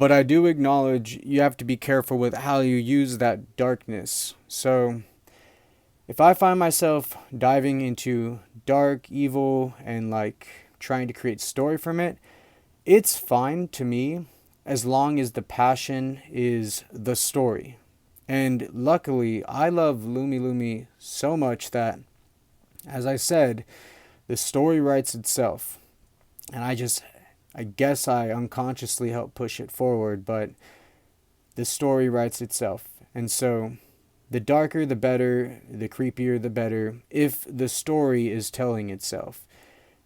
But I do acknowledge you have to be careful with how you use that darkness. So if I find myself diving into dark, evil, and like trying to create story from it, it's fine to me as long as the passion is the story. And luckily, I love Lumi Lumi so much that, as I said, the story writes itself. And I guess I unconsciously help push it forward, but the story writes itself. And so, the darker the better, the creepier the better, if the story is telling itself.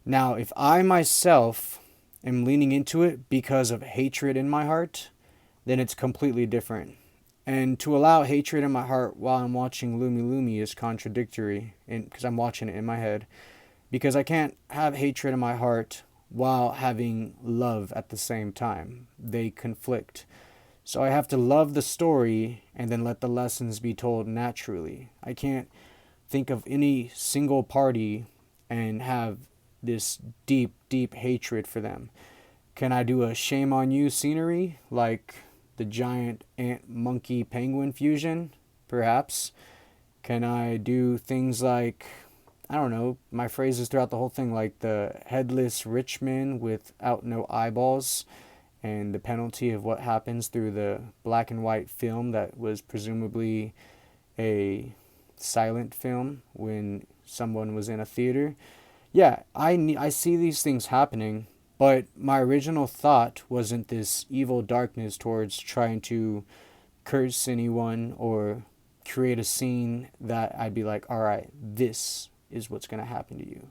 Now, if I myself am leaning into it because of hatred in my heart, then it's completely different. And to allow hatred in my heart while I'm watching Lumi Lumi is contradictory because I'm watching it in my head. Because I can't have hatred in my heart while having love at the same time. They conflict. So I have to love the story and then let the lessons be told naturally. I can't think of any single party and have this deep, deep hatred for them. Can I do a shame on you scenery like the giant ant monkey penguin fusion? Perhaps. Can I do things like, I don't know, my phrases throughout the whole thing, like the headless rich man without no eyeballs, and the penalty of what happens through the black and white film that was presumably a silent film when someone was in a theater. Yeah, I see these things happening, but my original thought wasn't this evil darkness towards trying to curse anyone or create a scene that I'd be like, all right, this is what's going to happen to you.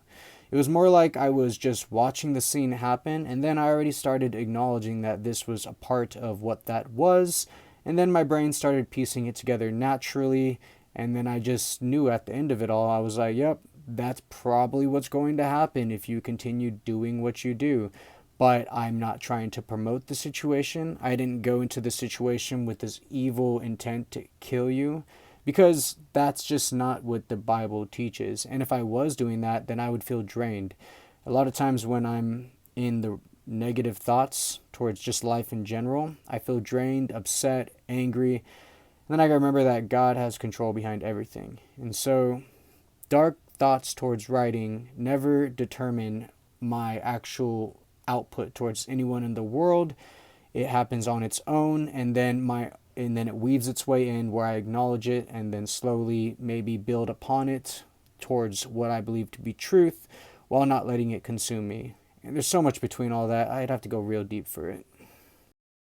It was more like I was just watching the scene happen, and then I already started acknowledging that this was a part of what that was, and then my brain started piecing it together naturally, and then I just knew at the end of it all, I was like, yep, that's probably what's going to happen if you continue doing what you do. But I'm not trying to promote the situation. I didn't go into the situation with this evil intent to kill you because that's just not what the Bible teaches. And if I was doing that, then I would feel drained. A lot of times when I'm in the negative thoughts towards just life in general, I feel drained, upset, angry. And then I remember that God has control behind everything. And so dark thoughts towards writing never determine my actual output towards anyone in the world. It happens on its own, and then it weaves its way in where I acknowledge it and then slowly maybe build upon it towards what I believe to be truth while not letting it consume me. And there's so much between all that. I'd have to go real deep for it.